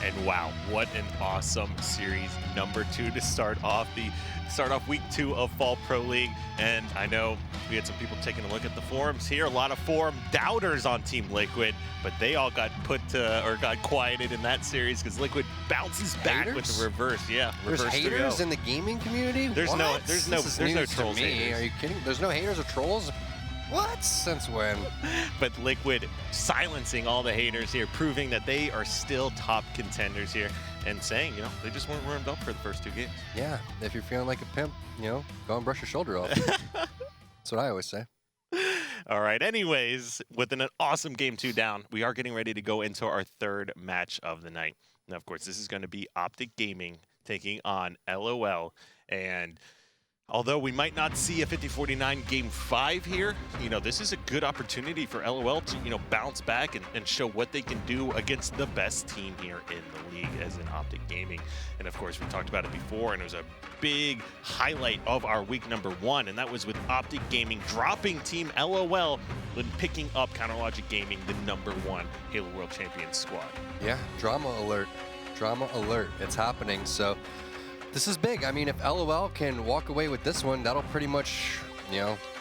And wow, what an awesome series number 2 to start off week 2 of Fall Pro League. And I know we had some people taking a look at the forums here, a lot of forum doubters on Team Liquid, but they all got got quieted in that series because Liquid bounces back with the reverse. Yeah, there's reverse haters in the gaming community. There's no trolls. Haters. Are you kidding? There's no haters or trolls. What? Since when? But Liquid silencing all the haters here, proving that they are still top contenders here, and saying, they just weren't warmed up for the first 2 games. Yeah, if you're feeling like a pimp, go and brush your shoulder off. That's what I always say. All right, anyways, with an awesome game 2 down, we are getting ready to go into our 3rd match of the night. Now, of course, this is going to be Optic Gaming taking on LOL, and although we might not see a 50-49 Game 5 here, this is a good opportunity for LOL to, bounce back and show what they can do against the best team here in the league as in Optic Gaming. And of course, we talked about it before, and it was a big highlight of our week number 1, and that was with Optic Gaming dropping Team LOL and picking up Counterlogic Gaming, the number 1 Halo World Champions squad. Yeah, drama alert. Drama alert. It's happening, so this is big. I mean, if LOL can walk away with this one, that'll pretty much,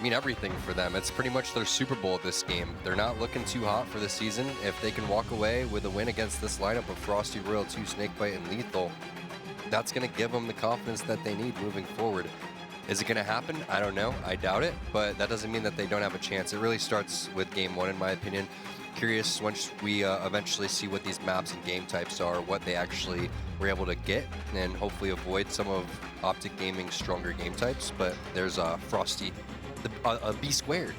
mean everything for them. It's pretty much their Super Bowl this game. They're not looking too hot for the season. If they can walk away with a win against this lineup of Frosty, Royal 2, Snakebite, and Lethal, that's going to give them the confidence that they need moving forward. Is it going to happen? I don't know. I doubt it, but that doesn't mean that they don't have a chance. It really starts with Game 1, in my opinion. Curious once we eventually see what these maps and game types are, what they actually were able to get, and hopefully avoid some of Optic Gaming's stronger game types. But there's Frosty, B squared.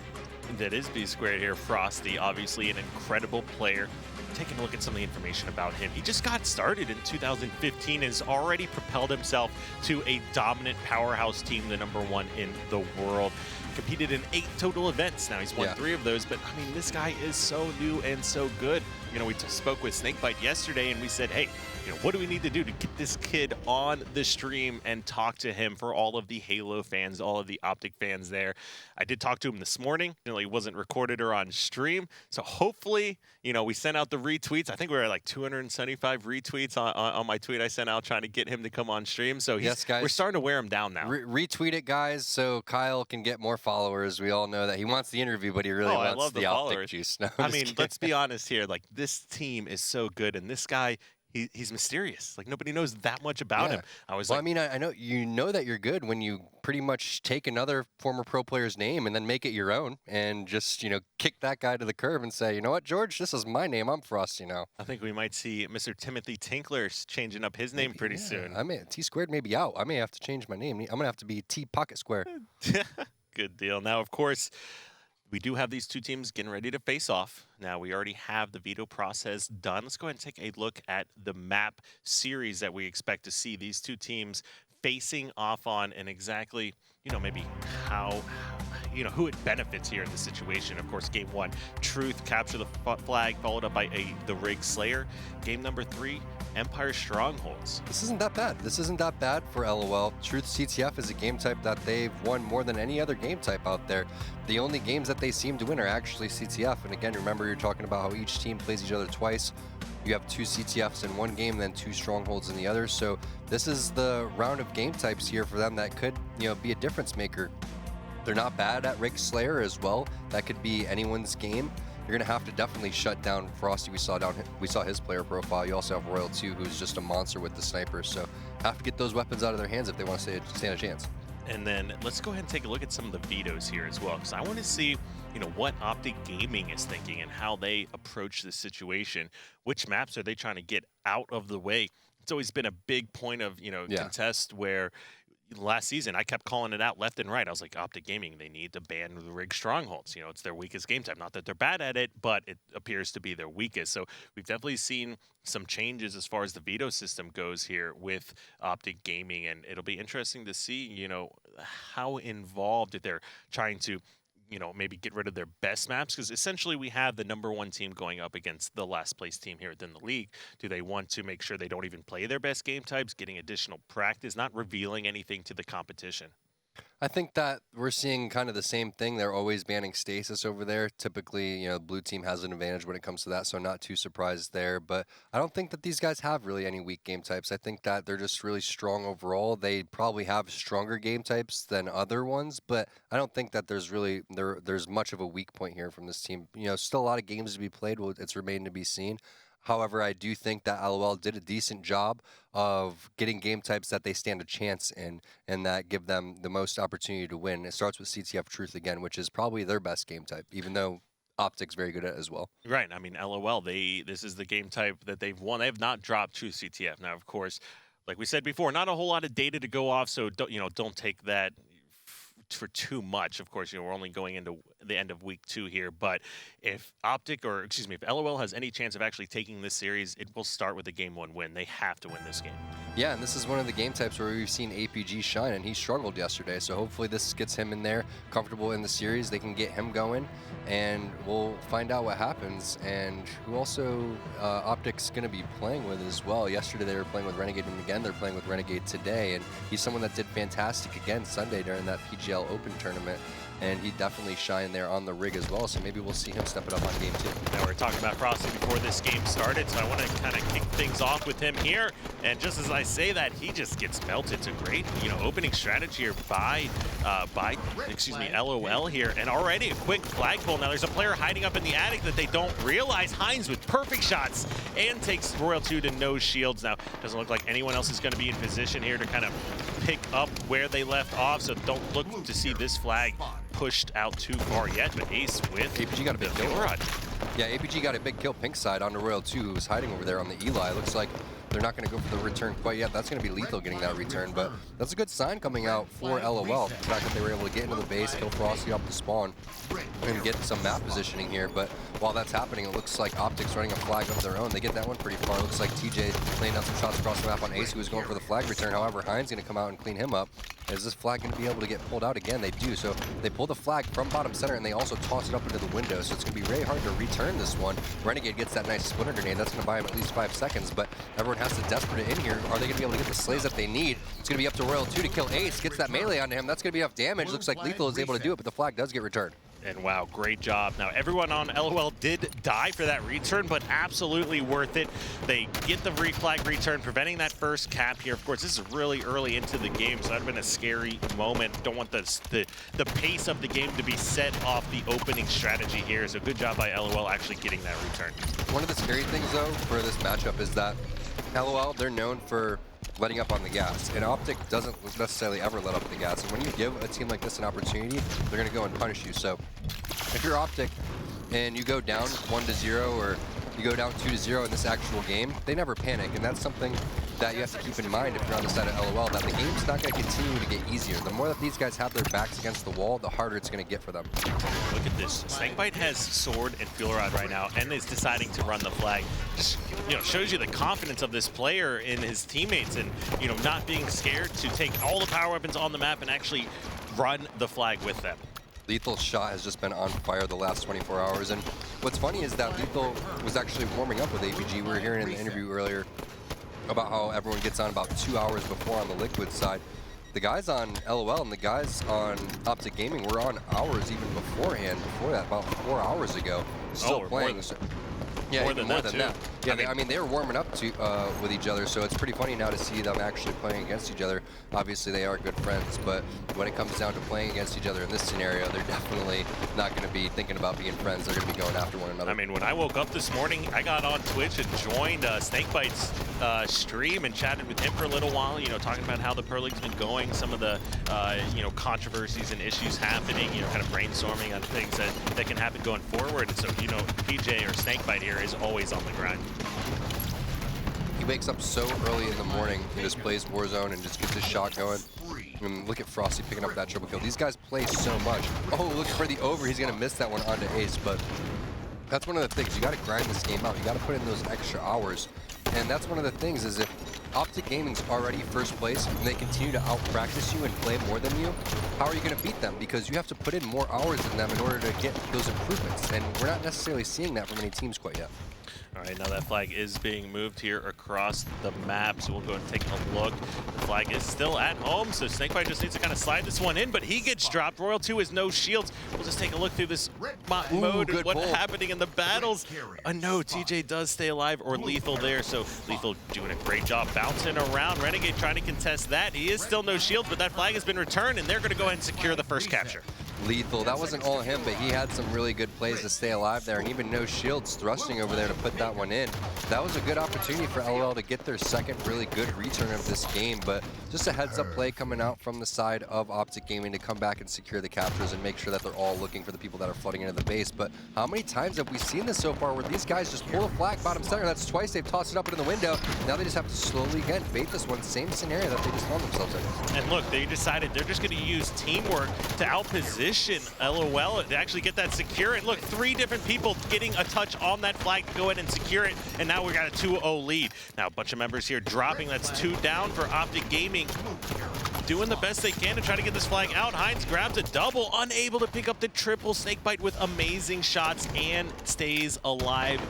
That is B squared here. Frosty, obviously an incredible player. Taking a look at some of the information about him. He just got started in 2015 and has already propelled himself to a dominant powerhouse team, the number 1 in the world. Competed in 8 total events. Now he's won 3 of those, but I mean, this guy is so new and so good. We spoke with Snakebite yesterday and we said, hey, what do we need to do to get this kid on the stream and talk to him for all of the Halo fans, all of the Optic fans there. I did talk to him this morning. He wasn't recorded or on stream. So hopefully, we sent out the retweets. I think we were at like 275 retweets on my tweet I sent out trying to get him to come on stream. So yes, guys, we're starting to wear him down now. Retweet it, guys, so Kyle can get more followers. We all know that he wants the interview, but he really wants the Optic juice. No, I mean, let's be honest here. Like, this team is so good, and this guy, he's mysterious. Like, nobody knows that much about him. I know that you're good when you pretty much take another former pro player's name and then make it your own and just, kick that guy to the curb and say, you know what, George, this is my name. I'm Frosty now. I think we might see Mr. Timothy Tinkler changing up his name pretty soon. T squared may be out. I may have to change my name. I'm going to have to be T Pocket Square. Good deal. Now, of course, we do have these 2 teams getting ready to face off. Now, we already have the veto process done. Let's go ahead and take a look at the map series that we expect to see these 2 teams facing off on, and exactly, maybe how, who it benefits here in this situation. Of course, Game 1, Truth, capture the flag, followed up by the Rig Slayer. Game number 3, Empire Strongholds. This isn't that bad. This isn't that bad for LOL. Truth CTF is a game type that they've won more than any other game type out there. The only games that they seem to win are actually CTF. And again, remember, you're talking about how each team plays each other twice. You have 2 CTFs in one game, then 2 Strongholds in the other. So this is the round of game types here for them that could, be a difference maker. They're not bad at Rig Slayer as well. That could be anyone's game. You're going to have to definitely shut down Frosty. We saw his player profile. You also have Royal 2, who's just a monster with the sniper. So have to get those weapons out of their hands if they want to stand a chance. And then let's go ahead and take a look at some of the vetoes here as well, because I want to see, what Optic Gaming is thinking and how they approach this situation. Which maps are they trying to get out of the way? It's always been a big point of, contest where last season I kept calling it out left and right. I was like, Optic Gaming, they need to ban the Rig Strongholds. It's their weakest game type. Not that they're bad at it, but it appears to be their weakest. So we've definitely seen some changes as far as the veto system goes here with Optic Gaming, and it'll be interesting to see, how involved if they're trying to, maybe get rid of their best maps, because essentially we have the number 1 team going up against the last place team here within the league. Do they want to make sure they don't even play their best game types, getting additional practice, not revealing anything to the competition? I think that we're seeing kind of the same thing. They're always banning stasis over there. Typically, the blue team has an advantage when it comes to that, so not too surprised there. But I don't think that these guys have really any weak game types. I think that they're just really strong overall. They probably have stronger game types than other ones, but I don't think that there's much of a weak point here from this team. Still a lot of games to be played. It's remaining to be seen. However, I do think that LOL did a decent job of getting game types that they stand a chance in and that give them the most opportunity to win. It starts with CTF Truth again, which is probably their best game type, even though Optic's very good at it as well. Right. I mean, LOL, this is the game type that they've won. They have not dropped Truth CTF. Now, of course, like we said before, not a whole lot of data to go off, so don't take that for too much. Of course, we're only going into the end of week 2 here, but if LOL has any chance of actually taking this series, it will start with a game 1 win. They have to win this game. Yeah, and this is one of the game types where we've seen APG shine, and he struggled yesterday, so hopefully this gets him in there, comfortable in the series. They can get him going, and we'll find out what happens, and who also Optic's going to be playing with as well. Yesterday they were playing with Renegade, and again they're playing with Renegade today, and he's someone that did fantastic again Sunday during that PGL Open tournament, and he definitely shined there on the rig as well, so maybe we'll see him step it up on game 2. Now, we were talking about Frosty before this game started, so I want to kind of kick things off with him here, and just as I say that, he just gets melted. It's a great, opening strategy here by LOL here, and already a quick flagpole. Now, there's a player hiding up in the attic that they don't realize. Heinz with perfect shots and takes Royal 2 to no shields. Now, doesn't look like anyone else is going to be in position here to kind of pick up where they left off, so don't look to see this flag pushed out too far yet, but Ace with APG got a big kill. Yeah, APG got a big kill pink side on the Royal 2, who was hiding over there on the Eli. Looks like they're not going to go for the return quite yet. That's going to be lethal getting that return, but that's a good sign coming out for LOL. The fact that they were able to get into the base, kill Frosty up the spawn, and get some map positioning here. But while that's happening, it looks like Optic's running a flag of their own. They get that one pretty far. It looks like TJ laying down some shots across the map on Ace, who was going for the flag return. However, Heinz going to come out and clean him up. Is this flag going to be able to get pulled out again? They do. So they pull the flag from bottom center, and they also toss it up into the window. So it's going to be really hard to return this one. Renegade gets that nice splinter grenade. That's going to buy him at least 5 seconds, but everyone has to desperate it in here. Are they going to be able to get the slays that they need? It's going to be up to Royal 2 to kill Ace. Gets that melee onto him. That's going to be enough damage. Looks like Lethal is able to do it, but the flag does get returned. And wow, great job. Now, everyone on LOL did die for that return, but absolutely worth it. They get the flag return, preventing that first cap here. Of course, this is really early into the game, so that would have been a scary moment. Don't want the pace of the game to be set off the opening strategy here. So good job by LOL actually getting that return. One of the scary things, though, for this matchup is that LOL, they're known for letting up on the gas, and Optic doesn't necessarily ever let up the gas. And when you give a team like this an opportunity, they're going to go and punish you. So if you're Optic and you go down 1-0 or you go down 2-0 in this actual game, they never panic, and that's something that you have to keep in mind if you're on the side of LOL, that the game's not going to continue to get easier. The more that these guys have their backs against the wall, the harder it's going to get for them. Look at this. Snakebite has Sword and Fuel Rod right now and is deciding to run the flag. Just, shows you the confidence of this player in his teammates and, not being scared to take all the power weapons on the map and actually run the flag with them. Lethal's shot has just been on fire the last 24 hours, and what's funny is that Lethal was actually warming up with APG. We were hearing in the interview earlier about how everyone gets on about 2 hours before on the Liquid side. The guys on LOL and the guys on Optic Gaming were on hours even beforehand, before that, about 4 hours ago, still playing. Yeah, more than that. Yeah, they were warming up to with each other, so it's pretty funny now to see them actually playing against each other. Obviously, they are good friends, but when it comes down to playing against each other in this scenario, they're definitely not going to be thinking about being friends. They're going to be going after one another. I mean, when I woke up this morning, I got on Twitch and joined Snakebite's stream and chatted with him for a little while, talking about how the Pro League's been going, some of the, controversies and issues happening, kind of brainstorming on things that can happen going forward. And so, PJ or Snakebite here is always on the grind. He wakes up so early in the morning, he just plays Warzone and just gets his shot going. And look at Frosty picking up that triple kill. These guys play so much. Oh, looking for the over. He's going to miss that one onto Ace, but that's one of the things. You got to grind this game out. You got to put in those extra hours. And that's one of the things is if Optic Gaming's already first place and they continue to out-practice you and play more than you, how are you going to beat them? Because you have to put in more hours than them in order to get those improvements. And we're not necessarily seeing that from any teams quite yet. All right, now that flag is being moved here across the map, so we'll go and take a look. The flag is still at home, so Snakebite just needs to kind of slide this one in, but he gets dropped. Royal 2 has no shields. We'll just take a look through this mode and what's happening in the battles. No, TJ does stay alive, or Lethal there, so Lethal doing a great job bouncing around. Renegade trying to contest that. He is still no shields, but that flag has been returned, and they're going to go ahead and secure the first capture. Lethal, that wasn't all him, but he had some really good plays to stay alive there, and even no shields thrusting over there to put that one in. That was a good opportunity for LOL to get their second really good return of this game, but just a heads-up play coming out from the side of Optic Gaming to come back and secure the captures and make sure that they're all looking for the people that are flooding into the base. But how many times have we seen this so far where these guys just pull a flag bottom center? That's twice they've tossed it up into the window. Now they just have to slowly, again, bait this one. Same scenario that they just found themselves in. And look, they decided they're just going to use teamwork to outposition LOL to actually get that secure. And look, 3 different people getting a touch on that flag to go ahead and secure it. And now we got a 2-0 lead. Now a bunch of members here dropping. That's 2 down for Optic Gaming. Doing the best they can to try to get this flag out. Heinz grabs a double, unable to pick up the triple. Snakebite with amazing shots and stays alive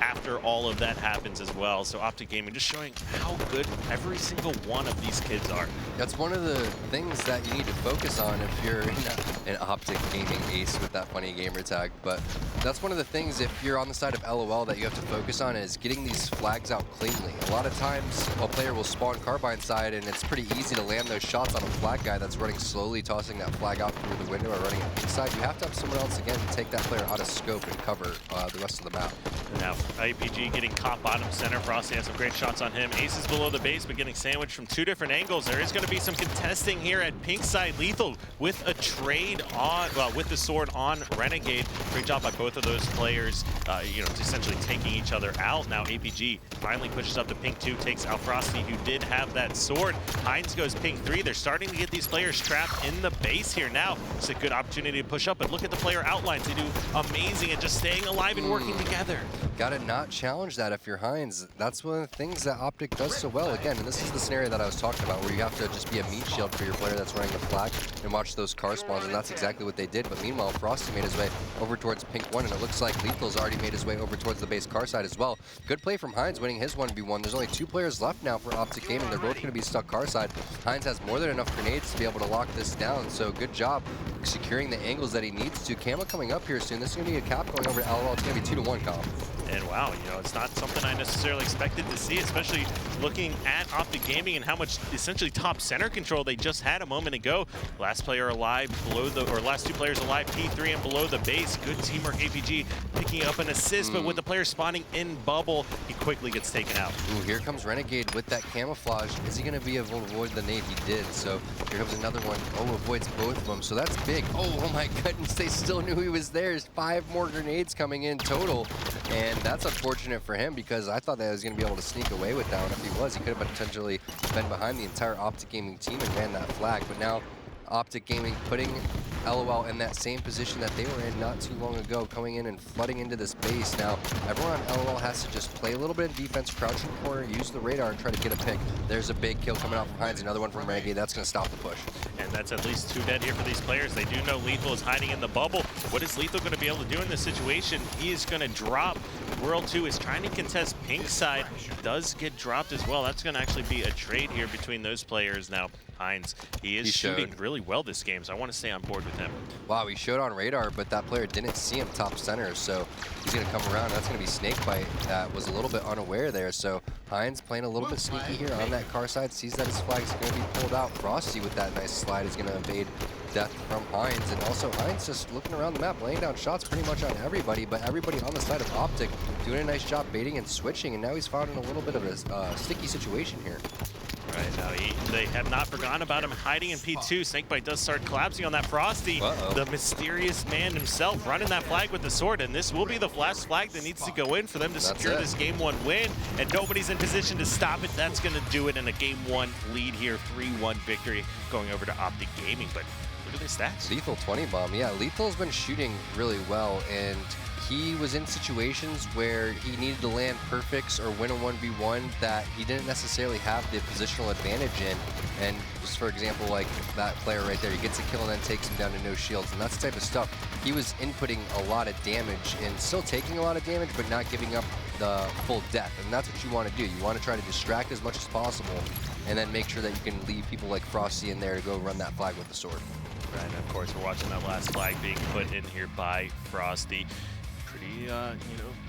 after all of that happens as well. So Optic Gaming just showing how good every single one of these kids are. That's one of the things that you need to focus on if you're an Optic Gaming ace with that funny gamer tag. But that's one of the things, if you're on the side of LOL, that you have to focus on is getting these flags out cleanly. A lot of times a player will spawn carbine side and it's pretty easy to land those shots on a flag guy that's running slowly, tossing that flag out through the window or running it inside. You have to have someone else again to take that player out of scope and cover the rest of the map. Now IPG getting caught bottom center. Frosty has some great shots on him. Ace is below the base, but getting sandwiched from 2 different angles. There is going to be some contesting here at pink side. Lethal with a trade on, well, with the sword on Renegade. Great job by both of those players, you know, essentially taking each other out. Now APG finally pushes up to pink 2, takes out Frosty, who did have that sword. Heinz goes pink 3. They're starting to get these players trapped in the base here now. It's a good opportunity to push up, but look at the player outlines. They do amazing at just staying alive and working together. Gotta not challenge that if you're Heinz. That's one of the things that Optic does so well. Again, and this is the scenario that I was talking about, where you have to just be a meat shield for your player that's running the flag and watch those car spawns, and that's exactly what they did. But meanwhile, Frosty made his way over towards pink 1, and it looks like Lethal's already made his way over towards the base car side as well. Good play from Heinz, winning his 1v1. There's only 2 players left now for Optic Gaming. They're both going to be stuck car side. Heinz has more than enough grenades to be able to lock this down, so good job securing the angles that he needs to. Camo coming up here soon. This is going to be a cap going over to LOL. It's going to be 2-1 comp. And wow, you know, it's not something I necessarily expected to see, especially looking at Optic Gaming and how much essentially top center control they just had a moment ago. Last player alive below the, or last 2 players alive, P3 and below the base. Good teamwork, APG picking up an assist, but with the player spawning in bubble, he quickly gets taken out. Ooh, here comes Renegade with that camouflage. Is he going to be able to avoid the nade? He did. So here comes another one. Oh, avoids both of them. So that's big. Oh my goodness, they still knew he was there. There's 5 more grenades coming in total. And that's unfortunate for him, because I thought that he was going to be able to sneak away with that one. If he was, he could have potentially been behind the entire Optic Gaming team and ran that flag. But now Optic Gaming putting LOL in that same position that they were in not too long ago, coming in and flooding into this base. Now, everyone on LOL has to just play a little bit of defense, crouch in the corner, use the radar, and try to get a pick. There's a big kill coming out from Heinz, another one from Renegade. That's going to stop the push. And that's at least 2 dead here for these players. They do know Lethal is hiding in the bubble. What is Lethal going to be able to do in this situation? He is going to drop. World 2 is trying to contest pink side. Does get dropped as well. That's going to actually be a trade here between those players. Now, Heinz, he is shooting really well this game, so I want to stay on board with him. Wow, he showed on radar, but that player didn't see him top center, so he's going to come around. That's going to be Snakebite that was a little bit unaware there. So Heinz playing a little bit sneaky here on that car side, sees that his flag is going to be pulled out. Frosty with that nice slide is going to evade death from Heinz, and also Heinz just looking around the map, laying down shots pretty much on everybody, but everybody on the side of Optic doing a nice job baiting and switching, and now he's found in a little bit of a sticky situation here. Right now, they have not forgotten about him hiding in P2. Snakebite does start collapsing on that Frosty. The mysterious man himself running that flag with the sword, and this will be the last flag that needs to go in for them to secure this Game 1 win, and nobody's in position to stop it. That's going to do it in a Game 1 lead here, 3-1 victory going over to Optic Gaming, but look at his stats. Lethal 20 bomb. Yeah, Lethal's been shooting really well, and he was in situations where he needed to land perfects or win a 1v1 that he didn't necessarily have the positional advantage in. And just for example, like that player right there, he gets a kill and then takes him down to no shields. And that's the type of stuff he was inputting a lot of damage and still taking a lot of damage, but not giving up the full death, and that's what you want to do. You want to try to distract as much as possible, and then make sure that you can leave people like Frosty in there to go run that flag with the sword. Right, and of course, we're watching that last flag being put in here by Frosty. Pretty,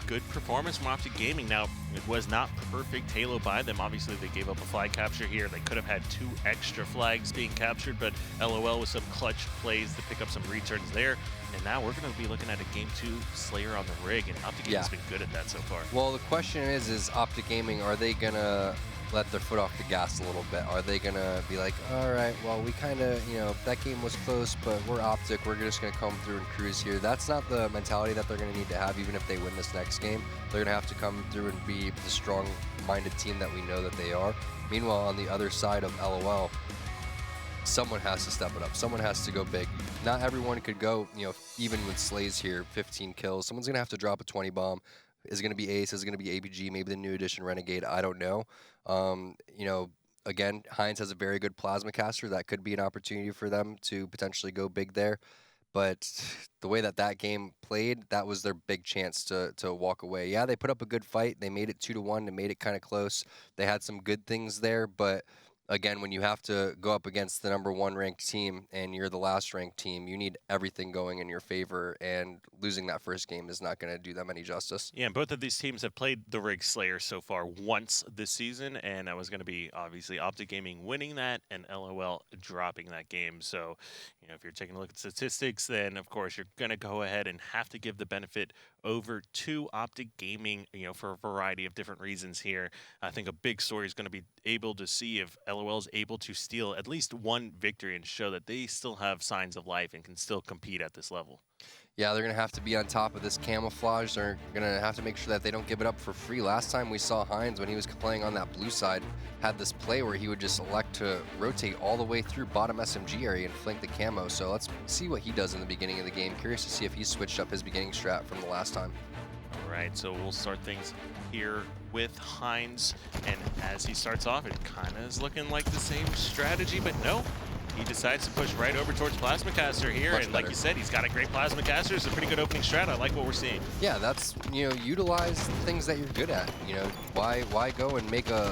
good performance from Optic Gaming. Now, it was not perfect Halo by them. Obviously, they gave up a flag capture here. They could have had 2 extra flags being captured, but LOL with some clutch plays to pick up some returns there. And now we're going to be looking at a Game 2 Slayer on the rig, and Optic Gaming's been good at that so far. Well, the question is Optic Gaming, are they going to let their foot off the gas a little bit? Are they going to be like, all right, well, we kind of, that game was close, but we're Optic. We're just going to come through and cruise here. That's not the mentality that they're going to need to have, even if they win this next game. They're going to have to come through and be the strong-minded team that we know that they are. Meanwhile, on the other side of LOL, someone has to step it up. Someone has to go big. Not everyone could go, even with Slays here, 15 kills. Someone's going to have to drop a 20 bomb. Is it going to be Ace? Is it going to be APG? Maybe the new edition Renegade? I don't know. Again, Heinz has a very good plasma caster. That could be an opportunity for them to potentially go big there. But the way that game played, that was their big chance to walk away. Yeah, they put up a good fight. They made it 2-1. They made it kind of close. They had some good things there, but again, when you have to go up against the #1 ranked team and you're the last ranked team, you need everything going in your favor, and losing that first game is not going to do them any justice. Yeah, and both of these teams have played the Rig Slayer so far once this season, and that was going to be obviously Optic Gaming winning that and LOL dropping that game. So, if you're taking a look at statistics, then of course you're going to go ahead and have to give the benefit over to Optic Gaming, for a variety of different reasons here. I think a big story is going to be able to see if LOL is able to steal at least one victory and show that they still have signs of life and can still compete at this level. Yeah, they're going to have to be on top of this camouflage. They're going to have to make sure that they don't give it up for free. Last time we saw Heinz, when he was playing on that blue side, had this play where he would just elect to rotate all the way through bottom SMG area and flank the camo. So let's see what he does in the beginning of the game. Curious to see if he switched up his beginning strat from the last time. All right, so we'll start things here with Heinz. And as he starts off, it kind of is looking like the same strategy, but no. He decides to push right over towards Plasma Caster here, and like you said, he's got a great Plasma Caster. It's a pretty good opening strat. I like what we're seeing. Yeah, that's, utilize things that you're good at. Why go and make a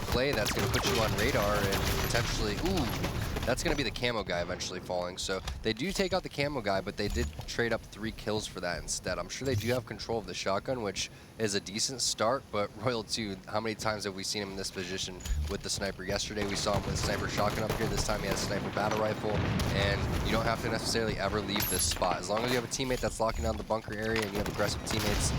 play that's going to put you on radar and potentially, that's going to be the camo guy eventually falling. So they do take out the camo guy, but they did trade up 3 kills for that instead. I'm sure they do have control of the shotgun, which is a decent start, but Royal 2, how many times have we seen him in this position with the sniper? Yesterday we saw him with sniper shotgun up here. This time he has sniper battle rifle, and you don't have to necessarily ever leave this spot. As long as you have a teammate that's locking down the bunker area and you have aggressive teammates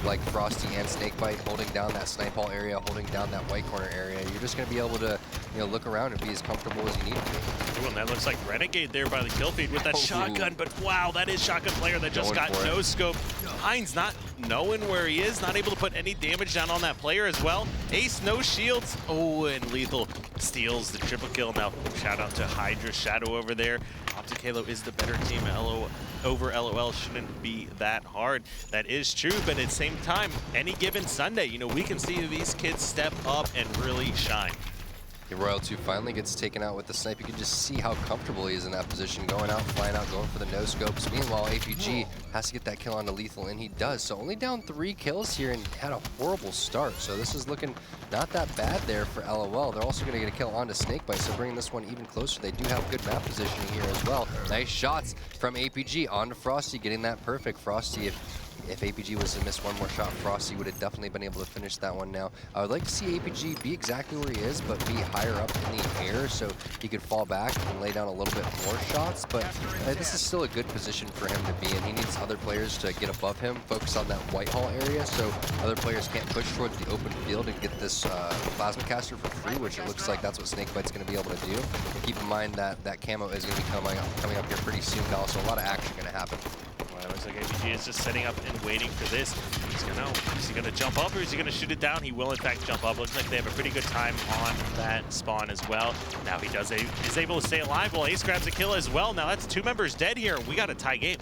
like Frosty and Snakebite holding down that snipe hall area, holding down that white corner area, you're just going to be able to look around and be as comfortable as you need to be. Ooh, and that looks like Renegade there by the kill feed with that shotgun, but wow, that is shotgun player that just got no scope. Heinz not knowing where he is, not able to put any damage down on that player as well. Ace, no shields. Oh, and Lethal steals the triple kill. Now, shout out to Hydra Shadow over there. Optic Halo is the better team. Over LOL shouldn't be that hard. That is true, but at the same time, any given Sunday, we can see these kids step up and really shine. Royal 2 finally gets taken out with the snipe. You can just see how comfortable he is in that position, going out, flying out, going for the no-scopes. Meanwhile, APG has to get that kill onto Lethal, and he does. So only down 3 kills here and had a horrible start. So this is looking not that bad there for LOL. They're also going to get a kill onto Snakebite, so bringing this one even closer. They do have good map positioning here as well. Nice shots from APG onto Frosty, getting that perfect. Frosty, if APG was to miss one more shot, Frosty would have definitely been able to finish that one now. I would like to see APG be exactly where he is, but be higher up in the air so he could fall back and lay down a little bit more shots. But this is still a good position for him to be in. He needs other players to get above him, focus on that white hall area so other players can't push towards the open field and get this plasma caster for free, which it looks like that's what Snakebite's going to be able to do. And keep in mind that that camo is going to be coming up here pretty soon now, so a lot of action going to happen. Well, it looks like APG is just setting up and waiting for this. Is he gonna jump up or is he gonna shoot it down? He will in fact jump up. Looks like they have a pretty good time on that spawn as well. Now he is able to stay alive while Ace grabs a kill as well. Now that's 2 members dead here. We got a tie game.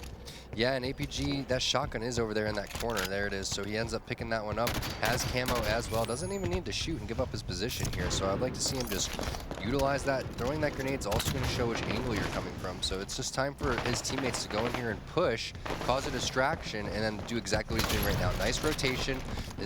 Yeah, and APG, that shotgun is over there in that corner. There it is. So he ends up picking that one up. Has camo as well. Doesn't even need to shoot and give up his position here. So I'd like to see him just utilize that. Throwing that grenade's also going to show which angle you're coming from. So it's just time for his teammates to go in here and push, cause a distraction, and then do exactly what he's doing right now. Nice rotation.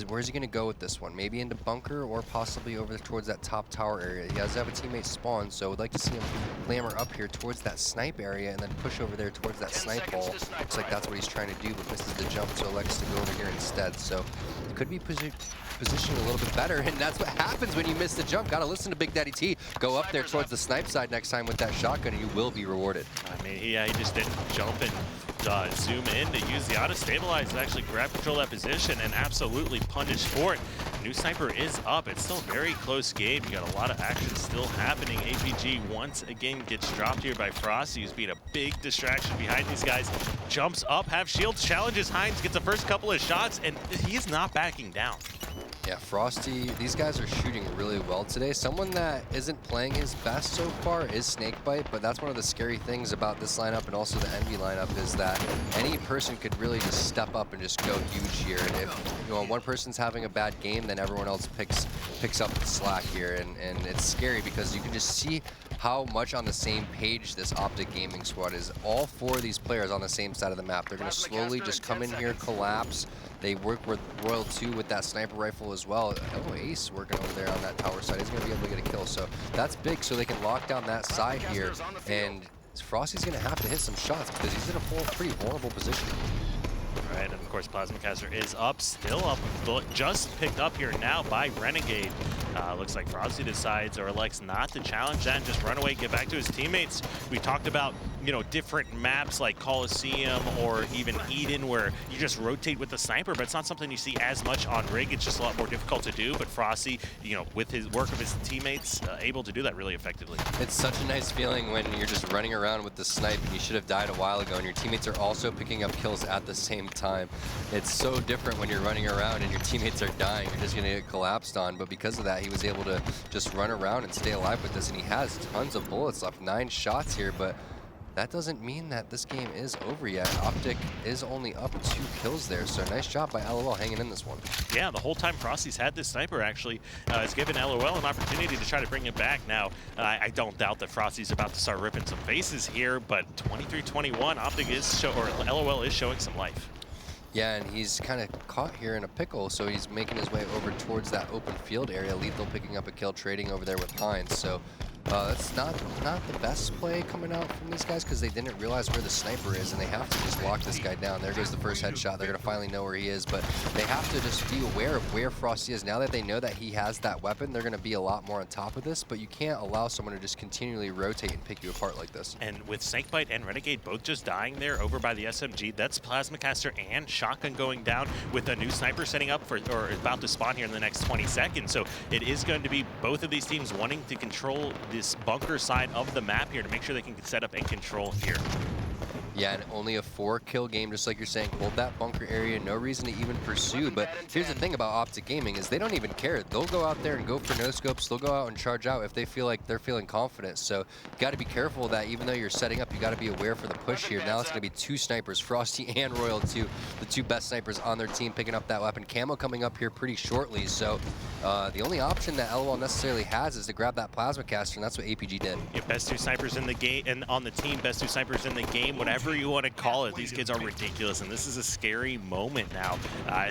Where's he going to go with this one? Maybe into bunker or possibly over towards that top tower area. He does have a teammate spawn, so I'd like to see him clamber up here towards that snipe area and then push over there towards that snipe hole. Looks like that's what he's trying to do, but misses the jump, so elects to go over here instead. So it could be positioned a little bit better, and that's what happens when you miss the jump. Gotta listen to Big Daddy T. Go up there towards the snipe side next time with that shotgun, and you will be rewarded. I mean, yeah, he just didn't jump and zoom in to use the auto-stabilize to actually grab control of that position and absolutely punish for it. New sniper is up. It's still a very close game. You got a lot of action still happening. APG once again gets dropped here by Frosty, who's being a big distraction behind these guys. Jumps up, have shields, challenges Hines, gets the first couple of shots, and he's not backing down. Yeah, Frosty, these guys are shooting really well today. Someone that isn't playing his best so far is Snakebite, but that's one of the scary things about this lineup and also the Envy lineup is that any person could really just step up and just go huge here. And if one person's having a bad game, then everyone else picks up the slack here. And it's scary because you can just see how much on the same page this Optic gaming squad is. All four of these players on the same side of the map. They're going to slowly just come in here, collapse. They work with Royal 2 with that sniper rifle as well. Oh, Ace working over there on that tower side. He's going to be able to get a kill. So that's big, so they can lock down that side here. And Frosty's going to have to hit some shots because he's in a pretty vulnerable position. Right, and of course Plasmacaster is up, still up, just picked up here now by Renegade. Looks like Frosty decides or elects not to challenge that and just run away, get back to his teammates. We talked about, different maps like Coliseum or even Eden where you just rotate with the sniper, but it's not something you see as much on Rig. It's just a lot more difficult to do, but Frosty, with his work of his teammates, able to do that really effectively. It's such a nice feeling when you're just running around with the snipe and you should have died a while ago and your teammates are also picking up kills at the same time. It's so different when you're running around and your teammates are dying. You're just going to get collapsed on, but because of that, he was able to just run around and stay alive with this, and he has tons of bullets left, 9 shots here, but that doesn't mean that this game is over yet. Optic is only up 2 kills there, so nice job by LOL hanging in this one. Yeah, the whole time Frosty's had this sniper actually has given LOL an opportunity to try to bring it back. Now, I don't doubt that Frosty's about to start ripping some faces here, but 23-21, Optic is LOL is showing some life. Yeah, and he's kind of caught here in a pickle, so he's making his way over towards that open field area. Lethal picking up a kill, trading over there with Hines. So that's not the best play coming out from these guys because they didn't realize where the sniper is, and they have to just lock this guy down. There goes the first headshot. They're going to finally know where he is, but they have to just be aware of where Frosty is. Now that they know that he has that weapon, they're going to be a lot more on top of this, but you can't allow someone to just continually rotate and pick you apart like this. And with Snakebite and Renegade both just dying there over by the SMG, that's Plasmacaster and Shotgun going down with a new sniper setting up or about to spawn here in the next 20 seconds. So it is going to be both of these teams wanting to control this bunker side of the map here to make sure they can set up and control here. Yeah, and only a 4-kill game, just like you're saying. Hold that bunker area, no reason to even pursue. But here's the thing about Optic Gaming is they don't even care. They'll go out there and go for no-scopes. They'll go out and charge out if they feel like they're feeling confident. So you got to be careful that even though you're setting up, you got to be aware for the push here. Now it's going to be 2 snipers, Frosty and Royal 2, the 2 best snipers on their team picking up that weapon. Camo coming up here pretty shortly. So the only option that LOL necessarily has is to grab that Plasmacaster, and that's what APG did. Yeah, best 2 snipers in the game, and on the team, best 2 snipers in the game, whatever you want to call it. These kids are ridiculous, and this is a scary moment now.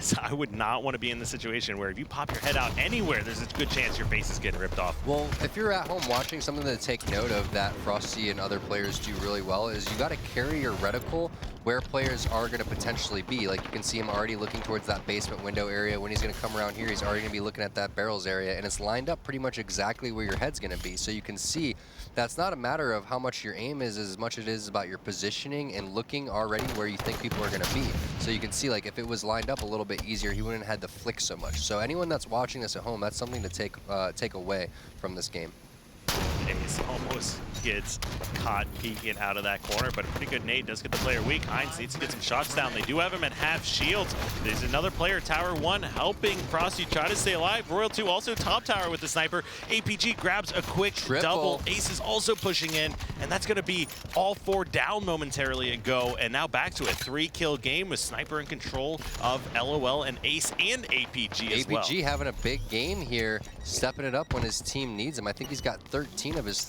So I would not want to be in the situation where if you pop your head out anywhere, there's a good chance your face is getting ripped off. Well, if you're at home watching, something to take note of that Frosty and other players do really well is you got to carry your reticle where players are going to potentially be. Like you can see him already looking towards that basement window area. When he's going to come around here, he's already going to be looking at that barrels area, and it's lined up pretty much exactly where your head's going to be. So you can see that's not a matter of how much your aim is as much as it is about your positioning and looking already where you think people are going to be. So you can see, like, if it was lined up a little bit easier, he wouldn't have had to flick so much. So anyone that's watching this at home, that's something to take away from this game. Ace almost gets caught peeking out of that corner, but a pretty good nade does get the player weak. Heinz needs to get some shots down. They do have him at half shields. There's another player, Tower 1, helping Frosty try to stay alive. Royal 2 also top tower with the sniper. APG grabs a quick double. Ace is also pushing in, and that's going to be all 4 down momentarily ago. And now back to a 3-kill game with Sniper in control of LOL and Ace and APG as well. APG having a big game here, stepping it up when his team needs him. I think he's got 13 of his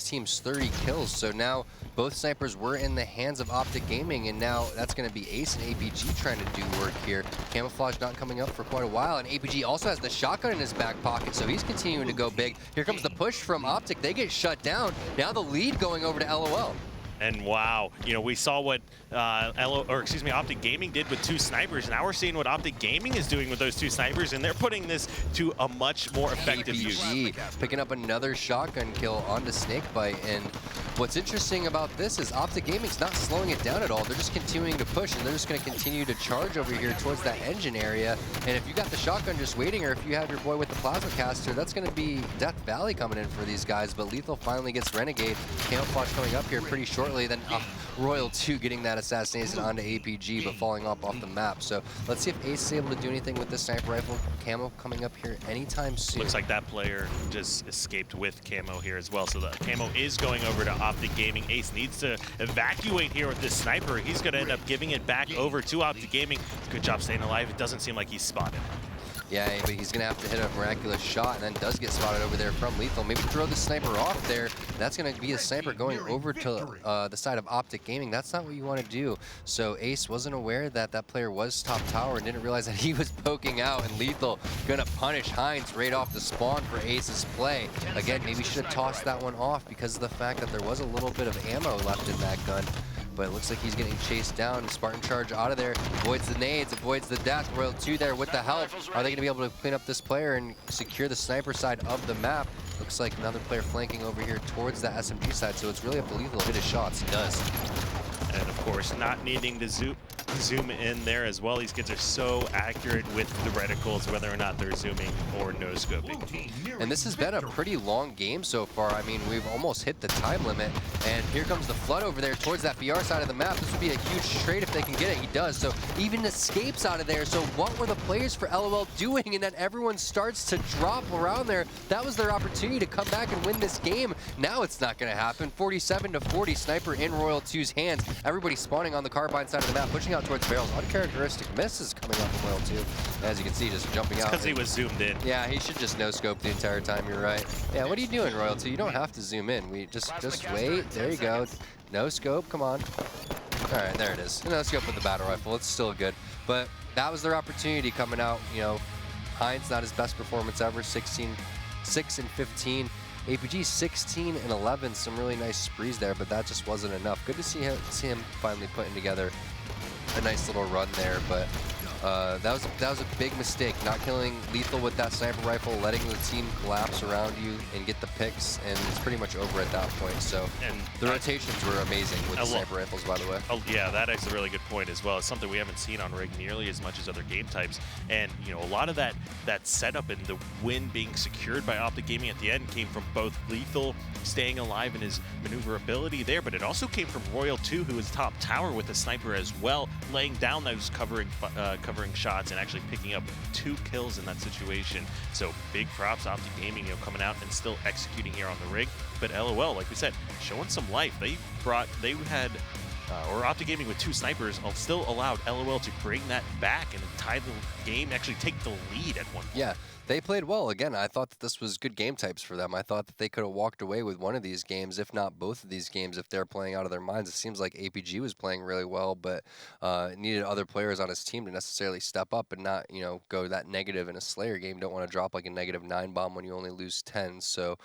team's 30 kills. So now both snipers were in the hands of Optic Gaming, and now that's going to be Ace and APG trying to do work here. Camouflage not coming up for quite a while, and APG also has the shotgun in his back pocket, so he's continuing to go big. Here comes the push from Optic. They get shut down. Now the lead going over to LOL. And wow, you know, we saw what Optic Gaming did with 2 snipers. Now we're seeing what Optic Gaming is doing with those 2 snipers, and they're putting this to a much more effective use. Picking up another shotgun kill onto Snakebite, and what's interesting about this is Optic Gaming's not slowing it down at all. They're just continuing to push, and they're just going to continue to charge over here towards that engine area. And if you got the shotgun just waiting, or if you have your boy with the plasma caster, that's going to be Death Valley coming in for these guys. But Lethal finally gets Renegade. Camouflage coming up here pretty shortly. Then Royal 2 getting that assassination onto APG, but falling off the map. So let's see if Ace is able to do anything with this sniper rifle. Camo coming up here anytime soon. Looks like that player just escaped with Camo here as well. So the Camo is going over to Optic Gaming. Ace needs to evacuate here with this sniper. He's going to end up giving it back over to Optic Gaming. Good job staying alive. It doesn't seem like he's spotted. Yeah, but he's going to have to hit a miraculous shot, and then does get spotted over there from Lethal. Maybe throw the sniper off there. That's going to be a sniper going over to the side of Optic Gaming. That's not what you want to do. So Ace wasn't aware that that player was top tower and didn't realize that he was poking out, and Lethal going to punish Heinz right off the spawn for Ace's play. Again, maybe should have tossed that one off because of the fact that there was a little bit of ammo left in that gun. But it looks like he's getting chased down. Spartan Charge out of there, avoids the nades, avoids the death. Royal 2 there with the help. Are they going to be able to clean up this player and secure the sniper side of the map? Looks like another player flanking over here towards the SMG side, so it's really up to Lethal to hit his shots. He does. And of course, not needing to zoom in there as well. These kids are so accurate with the reticles, whether or not they're zooming or no scoping. And this has been a pretty long game so far. I mean, we've almost hit the time limit. And here comes the Flood over there towards that BR side of the map. This would be a huge trade if they can get it. He does. So even escapes out of there. So what were the players for LOL doing? And then everyone starts to drop around there. That was their opportunity to come back and win this game. Now it's not going to happen. 47-40, sniper in Royal 2's hands. Everybody spawning on the carbine side of the map, pushing out towards barrels. Uncharacteristic misses coming up from Royal 2. As you can see, just jumping out. Because he was zoomed in. Yeah, he should just no-scope the entire time, you're right. Yeah, what are you doing, Royal 2? You don't have to zoom in. We just wait. There you go. No scope, come on. All right, there it is. No scope with the battle rifle. It's still good. But that was their opportunity coming out. You know, Heinz, not his best performance ever. 6 and 15. APG 16 and 11. Some really nice sprees there, but that just wasn't enough. Good to see him finally putting together a nice little run there, but that was a big mistake, not killing Lethal with that sniper rifle, letting the team collapse around you and get the picks, and it's pretty much over at that point. So the rotations were amazing with the sniper rifles, by the way. Oh yeah, that is a really good point as well. It's something we haven't seen on Rig nearly as much as other game types, and you know, a lot of that setup and the win being secured by Optic Gaming at the end came from both Lethal staying alive and his maneuverability there, but it also came from Royal 2, who was top tower with a sniper as well, laying down those covering shots and actually picking up 2 kills in that situation. So big props Optic Gaming, you know, coming out and still executing here on the rig. But LOL, like we said, showing some life. Optic Gaming with 2 snipers still allowed LOL to bring that back and tie the game, actually take the lead at one point. Yeah. They played well. Again, I thought that this was good game types for them. I thought that they could have walked away with one of these games, if not both of these games, if they're playing out of their minds. It seems like APG was playing really well, but needed other players on his team to necessarily step up and not, you know, go that negative in a Slayer game. Don't want to drop like a -9 bomb when you only lose 10. So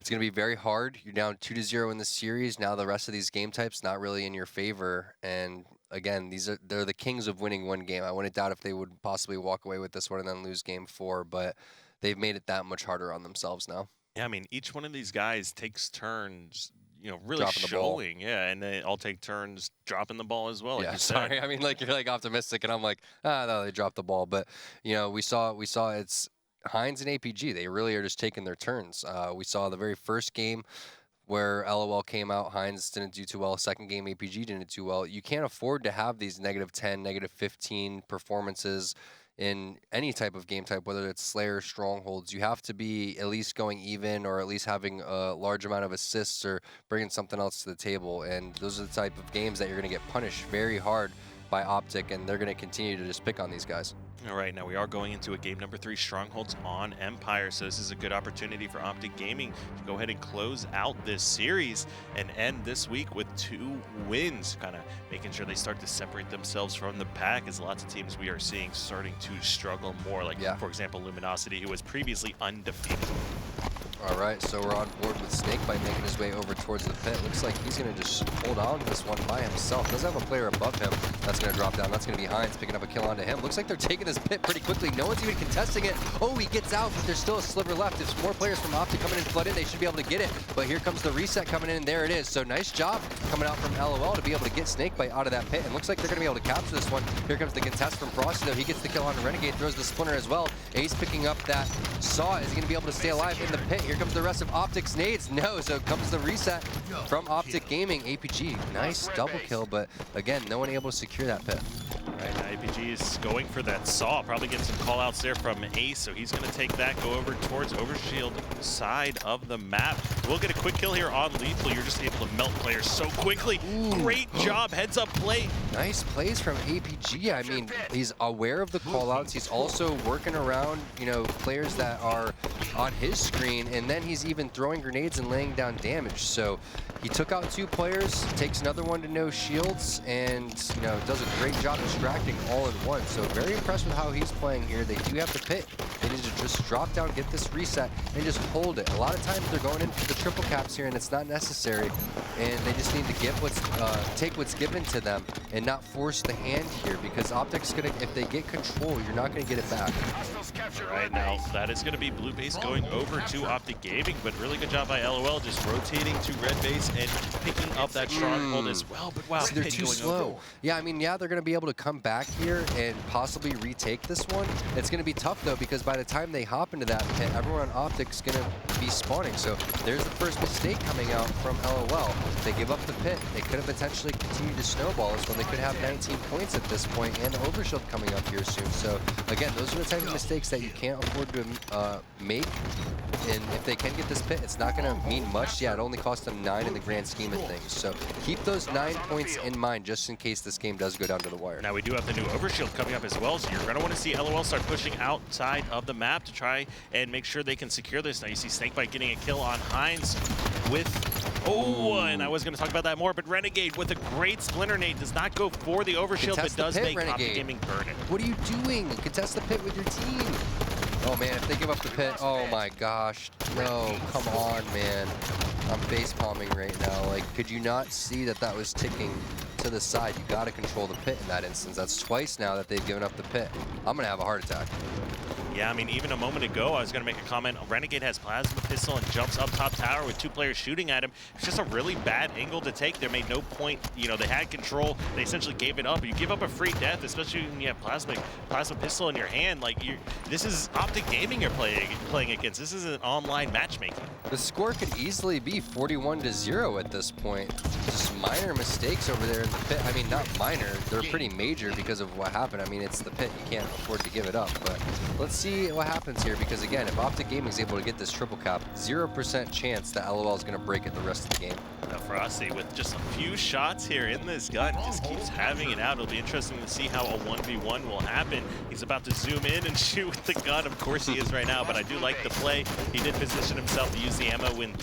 it's going to be very hard. You're down 2-0 in the series. Now the rest of these game types not really in your favor. And again, they're the kings of winning one game. I wouldn't doubt if they would possibly walk away with this one and then lose game 4, but they've made it that much harder on themselves now. Yeah, I mean, each one of these guys takes turns, you know, really showing. Yeah, and they all take turns dropping the ball as well. Yeah, like sorry. I mean, like, you're like optimistic, and I'm like, no, they dropped the ball. But you know, we saw it's Heinz and APG, they really are just taking their turns. We saw the very first game where LOL came out, Heinz didn't do too well. Second game, APG didn't do well. You can't afford to have these -10, -15 performances in any type of game type, whether it's Slayer, Strongholds. You have to be at least going even, or at least having a large amount of assists or bringing something else to the table. And those are the type of games that you're going to get punished very hard by Optic, and they're going to continue to just pick on these guys. All right, now we are going into a game number 3, Strongholds on Empire, so this is a good opportunity for Optic Gaming to go ahead and close out this series and end this week with 2 wins, kind of making sure they start to separate themselves from the pack, as lots of teams we are seeing starting to struggle more, like, for example, Luminosity, who was previously undefeated. All right, so we're on board with Snakebite making his way over towards the pit. Looks like he's going to just hold on to this one by himself. Doesn't have a player above him that's going to drop down. That's going to be Heinz picking up a kill onto him. Looks like they're taking this pit pretty quickly. No one's even contesting it. Oh, he gets out, but there's still a sliver left. If more players from Optic coming in and flood in, they should be able to get it. But here comes the reset coming in, and there it is. So nice job coming out from LOL to be able to get Snakebite out of that pit. And looks like they're going to be able to capture this one. Here comes the contest from Frosty, though. He gets the kill on Renegade, throws the Splinter as well. Ace picking up that Saw. Is he going to be able to stay alive in the pit? Here comes the rest of Optic's nades. No, so comes the reset from Optic Gaming. APG, nice double kill, but again, no one able to secure that pit. Right, now APG is going for that Saw, probably getting some call outs there from Ace, so he's going to take that, go over towards Overshield side of the map. We'll get a quick kill here on Lethal. You're just able to melt players so quickly. Great job, heads up play. Nice plays from APG. I mean, he's aware of the call outs. He's also working around, you know, players that are on his screen, and then he's even throwing grenades and laying down damage. So he took out 2 players, takes another one to no shields, and, you know, does a great job distracting all in one. So very impressed with how he's playing here. They do have the pit. They need to just drop down, get this reset, and just hold it. A lot of times they're going in for the triple caps here, and it's not necessary. And they just need to give take what's given to them and not force the hand here, because Optic's gonna, if they get control, you're not gonna get it back. Right now, that is gonna be blue base going over to Optic Gaming, but really good job by LOL just rotating to red base and picking up that stronghold as well. But wow, so they're too slow. Over. Yeah, I mean, yeah, they're gonna be able to come back here and possibly retake this one. It's gonna be tough though, because by the time they hop into that pit, everyone on Optic's gonna be spawning. So there's the first mistake coming out from LOL. They give up the pit. They could have potentially continued to snowball this one. They could have 19 points at this point, and the Overshield coming up here soon. So again, those are the type of mistakes that you can't afford to make. And if they can get this pit, it's not going to mean much. Yeah, it only cost them 9 in the grand scheme of things. So keep those 9 points in mind just in case this game does go down to the wire. Now we do have the new Overshield coming up as well, so you're going to want to see LOL start pushing outside of the map to try and make sure they can secure this. Now you see Snakebite getting a kill on Heinz with... Oh, and I was going to talk about that more, but Renegade with a great Splinter nade does not go for the Overshield, but does make Optic Gaming burn it. What are you doing? Contest the pit with your team. Oh man, if they give up the pit, oh my gosh. No, come on, man. I'm face palming right now. Like, could you not see that that was ticking to the side? You got to control the pit in that instance. That's twice now that they've given up the pit. I'm going to have a heart attack. Yeah, I mean, even a moment ago, I was going to make a comment. Renegade has Plasma Pistol and jumps up top tower with 2 players shooting at him. It's just a really bad angle to take. There made no point. You know, they had control. They essentially gave it up. You give up a free death, especially when you have Plasma Pistol in your hand. Like, this is Optic Gaming you're playing against. This isn't online matchmaking. The score could easily be 41-0 at this point. Just minor mistakes over there in the pit. I mean, not minor. They're pretty major because of what happened. I mean, it's the pit. You can't afford to give it up. But let's see what happens here, because again, if Optic Gaming is able to get this triple cap, 0% chance that LOL is going to break it the rest of the game. Now Frosty, with just a few shots here in this gun, just keeps having it out. It'll be interesting to see how a 1v1 will happen. He's about to zoom in and shoot with the gun. Of course he is right now, but I do like the play. He did position himself to use the ammo when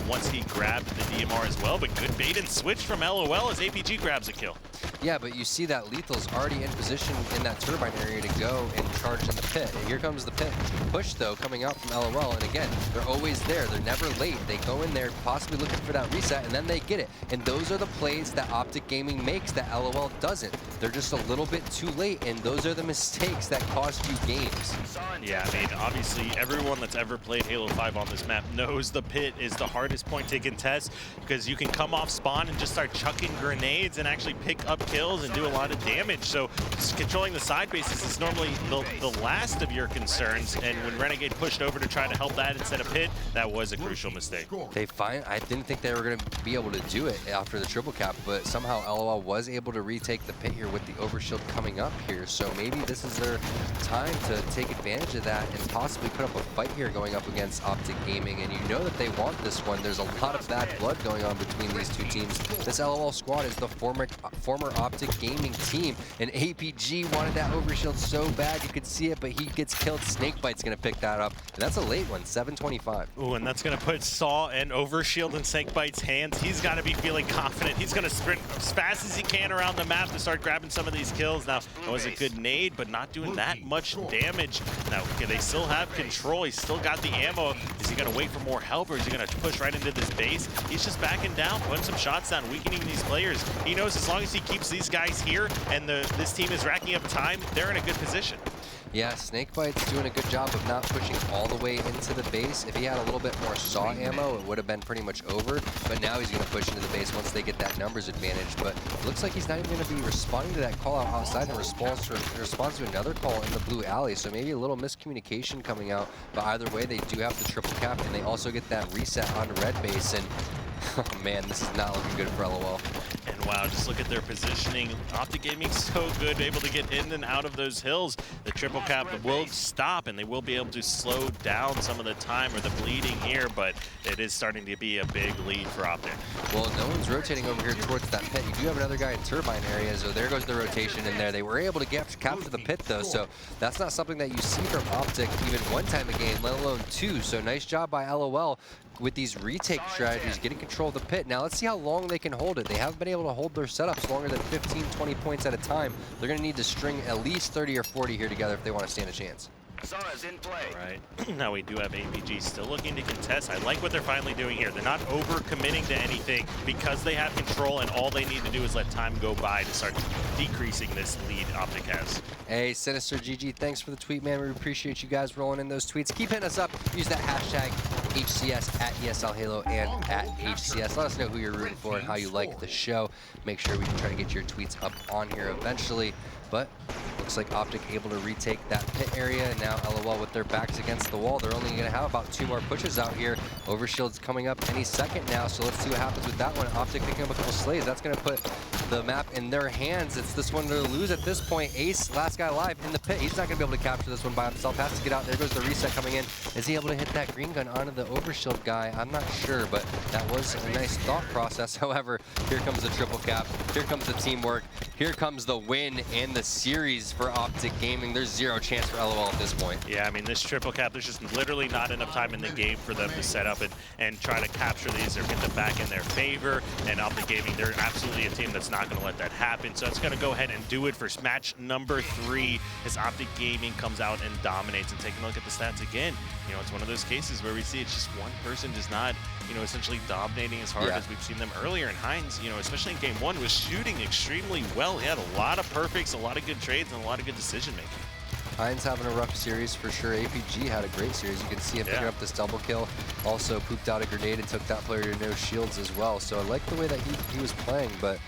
once he grabbed the DMR as well, but good bait and switch from LOL as APG grabs a kill. Yeah, but you see that Lethal's already in position in that turbine area to go and charge in the pit. And here comes the pit push, though, coming out from LOL. And again, they're always there. They're never late. They go in there possibly looking for that reset, and then they get it. And those are the plays that Optic Gaming makes that LOL doesn't. They're just a little bit too late, and those are the mistakes that cost you games. Yeah, I mean, obviously, everyone that's ever played Halo 5 on this map knows the pit is the hardest point to contest, because you can come off spawn and just start chucking grenades and actually pick up kills and do a lot of damage. So controlling the side bases is normally the last of your concerns. And when Renegade pushed over to try to help that instead of Pit, that was a crucial mistake. I didn't think they were going to be able to do it after the triple cap, but somehow LOL was able to retake the pit here with the overshield coming up here. So maybe this is their time to take advantage of that and possibly put up a fight here going up against Optic Gaming. And you know that they want this one. There's a lot of bad blood going on between these two teams. This LOL squad is the former Optic Gaming team, and APG wanted that overshield so bad you could see it, but he gets killed. Snakebite's going to pick that up, and that's a late one, 725. Ooh, and that's going to put Saw and overshield in Snakebite's hands. He's got to be feeling confident. He's going to sprint as fast as he can around the map to start grabbing some of these kills. Now, that was a good nade, but not doing that much damage. Now, they still have control. He's still got the ammo. Is he going to wait for more help, or is he going to push right into this base? He's just backing down, putting some shots down, weakening these players. He knows as long as he keeps these guys here and this team is racking up time, they're in a good position. Yeah, Snakebite's doing a good job of not pushing all the way into the base. If he had a little bit more Saw ammo, it would have been pretty much over. But now he's going to push into the base once they get that numbers advantage. But it looks like he's not even going to be responding to that call out outside in response to another call in the blue alley. So maybe a little miscommunication coming out. But either way, they do have the triple cap, and they also get that reset on red base. And oh man, this is not looking good for LOL. And wow, just look at their positioning. Optic Gaming so good, able to get in and out of those hills. The triple cap will stop, and they will be able to slow down some of the time or the bleeding here, but it is starting to be a big lead for Optic. Well, no one's rotating over here towards that pit. You do have another guy in turbine area, so there goes the rotation in there. They were able to capture the pit, though, so that's not something that you see from Optic even one time a game, let alone two. So nice job by LOL with these retake strategies, getting control of the pit. Now let's see how long they can hold it. They haven't been able to hold their setups longer than 15, 20 points at a time. They're going to need to string at least 30 or 40 here together if they want to stand a chance. In play. All right, now we do have APG still looking to contest. I like what they're finally doing here. They're not over-committing to anything because they have control, and all they need to do is let time go by to start decreasing this lead Optic has. Hey, Sinister GG, thanks for the tweet, man. We appreciate you guys rolling in those tweets. Keep hitting us up. Use that hashtag HCS at ESL Halo and at HCS. Let us know who you're rooting for and how you like the show. Make sure we can try to get your tweets up on here eventually. But looks like Optic able to retake that pit area, and now LOL with their backs against the wall. They're only going to have about 2 more pushes out here. Overshield's coming up any second now, so let's see what happens with that one. Optic picking up a couple slays. That's going to put the map in their hands. It's this one to lose at this point. Ace, last guy alive in the pit. He's not going to be able to capture this one by himself. Has to get out. There goes the reset coming in. Is he able to hit that green gun onto the overshield guy? I'm not sure, but that was a nice thought process. However, here comes the triple cap. Here comes the teamwork. Here comes the win and the series for Optic Gaming. There's zero chance for LOL at this point. Yeah, I mean, this triple cap, there's just literally not enough time in the game for them to set up and try to capture these or get them back in their favor. And Optic Gaming, they're absolutely a team that's not going to let that happen. So it's going to go ahead and do it for match number 3 as Optic Gaming comes out and dominates. And taking a look at the stats again, you know, it's one of those cases where we see it's just one person just not, you know, essentially dominating as hard as we've seen them earlier. And Heinz, you know, especially in game 1, was shooting extremely well. He had a lot of perfects, a lot of good trades, and a lot of good decision making. Heinz having a rough series for sure. APG had a great series. You can see him picking up this double kill. Also pooped out a grenade and took that player to no shields as well. So I like the way that he was playing, but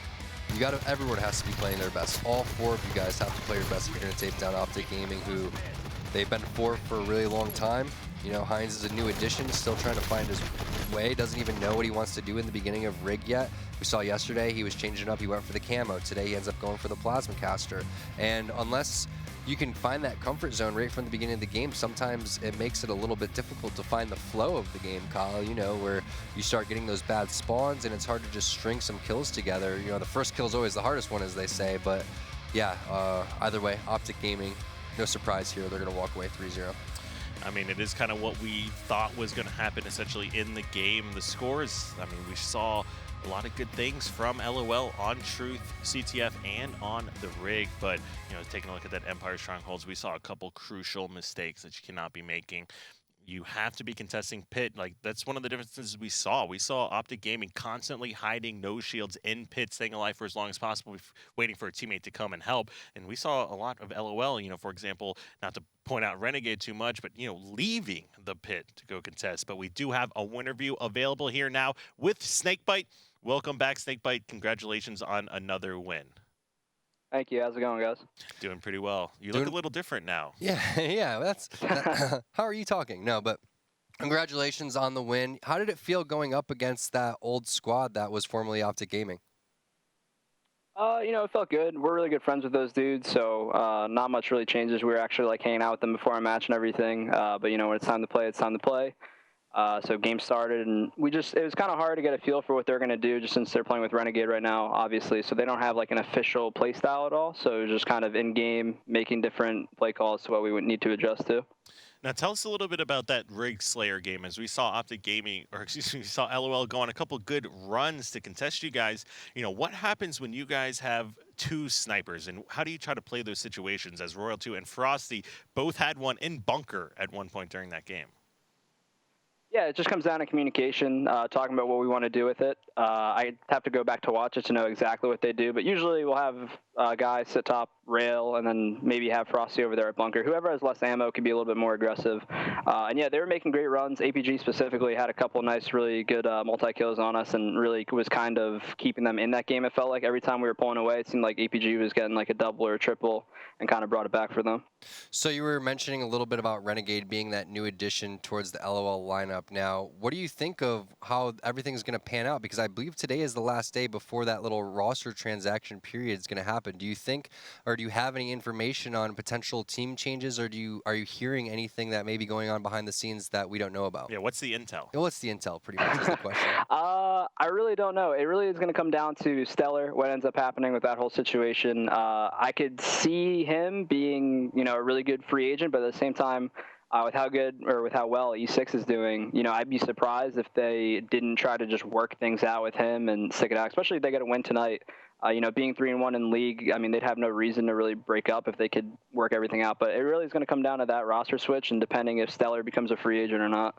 you got to, everyone has to be playing their best. All 4 of you guys have to play your best if you're going to take down Optic Gaming, who they've been for a really long time. You know, Heinz is a new addition, still trying to find his way. Doesn't even know what he wants to do in the beginning of Rig yet. We saw yesterday he was changing up. He went for the camo. Today he ends up going for the plasma caster. And unless you can find that comfort zone right from the beginning of the game, sometimes it makes it a little bit difficult to find the flow of the game, Kyle, you know, where you start getting those bad spawns and it's hard to just string some kills together. You know, the first kill is always the hardest one, as they say, but yeah, either way, Optic Gaming, no surprise here. They're going to walk away 3-0. I mean, it is kind of what we thought was going to happen essentially in the game. The scores, I mean, we saw a lot of good things from LOL on Truth, CTF, and on the Rig. But, you know, taking a look at that Empire Strongholds, we saw a couple crucial mistakes that you cannot be making. You have to be contesting pit. Like, that's one of the differences we saw. We saw Optic Gaming constantly hiding no shields in pit, staying alive for as long as possible, waiting for a teammate to come and help. And we saw a lot of LOL, you know, for example, not to point out Renegade too much, but, you know, leaving the pit to go contest. But we do have a winner view available here now with Snakebite. Welcome back, Snakebite. Congratulations on another win. Thank you. How's it going, guys? Doing pretty well. You look Doing- a little different now. Yeah, yeah. How are you talking? No, but congratulations on the win. How did it feel going up against that old squad that was formerly Optic Gaming? It felt good. We're really good friends with those dudes, so not much really changes. We were actually like hanging out with them before our match and everything. But when it's time to play, it's time to play. So game started, and it was kind of hard to get a feel for what they're going to do, just since they're playing with Renegade right now, obviously. So they don't have like an official play style at all. So it was just kind of in game, making different play calls to what we would need to adjust to. Now tell us a little bit about that Rig Slayer game, as we saw Optic Gaming, or excuse me, we saw LOL go on a couple good runs to contest you guys. What happens when you guys have two snipers, and how do you try to play those situations, as Royal 2 and Frosty both had one in bunker at one point during that game? Yeah, it just comes down to communication, talking about what we want to do with it. I have to go back to watch it to know exactly what they do, but usually we'll have guys sit top rail and then maybe have Frosty over there at bunker. Whoever has less ammo can be a little bit more aggressive. And yeah, they were making great runs. APG specifically had a couple nice, really good multi-kills on us, and really was kind of keeping them in that game. It felt like every time we were pulling away, it seemed like APG was getting like a double or a triple and kind of brought it back for them. So you were mentioning a little bit about Renegade being that new addition towards the LOL lineup. Now, what do you think of how everything's going to pan out? Because I believe today is the last day before that little roster transaction period is going to happen. Do you think, or do you have any information on potential team changes, or are you hearing anything that may be going on behind the scenes that we don't know about? Yeah, what's the intel? What's the intel, pretty much, is the question. I really don't know. It really is going to come down to Stellar, what ends up happening with that whole situation. I could see him being, a really good free agent, but at the same time, with how good or with how well E6 is doing, I'd be surprised if they didn't try to just work things out with him and stick it out, especially if they get a win tonight. Being 3-1 in league, I mean, they'd have no reason to really break up if they could work everything out. But it really is going to come down to that roster switch, and depending if Stellar becomes a free agent or not.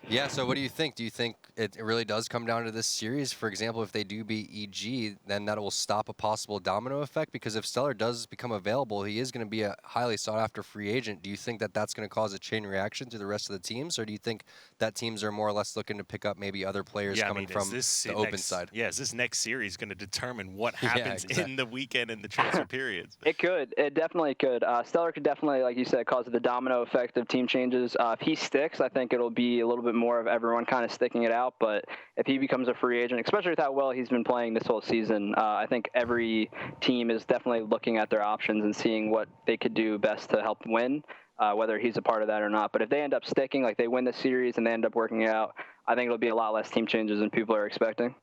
Yeah, so what do you think? Do you think it really does come down to this series? For example, if they do beat EG, then that will stop a possible domino effect? Because if Stellar does become available, he is going to be a highly sought-after free agent. Do you think that that's going to cause a chain reaction to the rest of the teams? Or do you think that teams are more or less looking to pick up maybe other players coming from the open side? Yeah, is this next series going to determine what happens in the weekend and the transfer periods? It could. It definitely could. Stellar could definitely, like you said, cause the domino effect of team changes. If he sticks, I think it'll be a little bit more of everyone kind of sticking it out. But if he becomes a free agent, especially with how well he's been playing this whole season, I think every team is definitely looking at their options and seeing what they could do best to help win, whether he's a part of that or not. But if they end up sticking, like they win the series and they end up working out, I think it'll be a lot less team changes than people are expecting.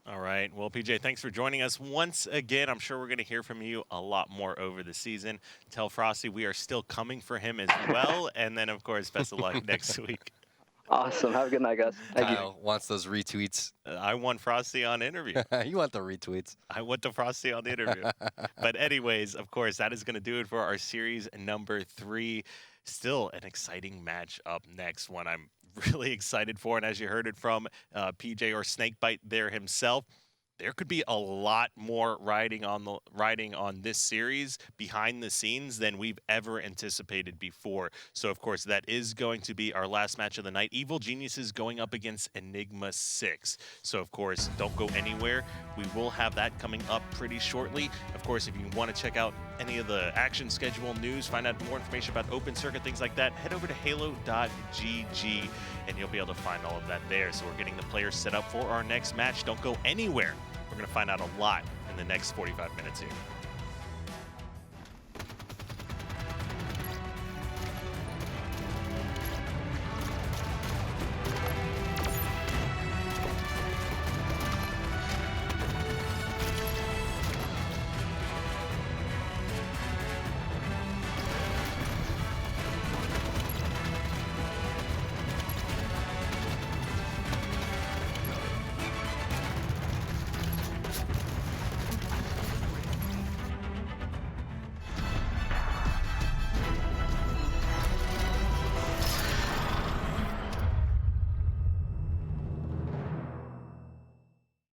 All right. Well, PJ, thanks for joining us once again. I'm sure we're going to hear from you a lot more over the season. Tell Frosty we are still coming for him as well. And then, of course, best of luck next week. Awesome. Have a good night, guys. Thank Kyle wants those retweets. I want Frosty on interview. You want the retweets. I want the Frosty on the interview. But anyways, of course, that is going to do it for our series number 3. Still an exciting match up next, one I'm really excited for. And as you heard it from PJ or Snakebite there himself, there could be a lot more riding on this series behind the scenes than we've ever anticipated before. So, of course, that is going to be our last match of the night. Evil Geniuses going up against Enigma 6. So, of course, don't go anywhere. We will have that coming up pretty shortly. Of course, if you want to check out any of the action schedule news, find out more information about Open Circuit, things like that, head over to halo.gg and you'll be able to find all of that there. So we're getting the players set up for our next match. Don't go anywhere. We're going to find out a lot in the next 45 minutes here.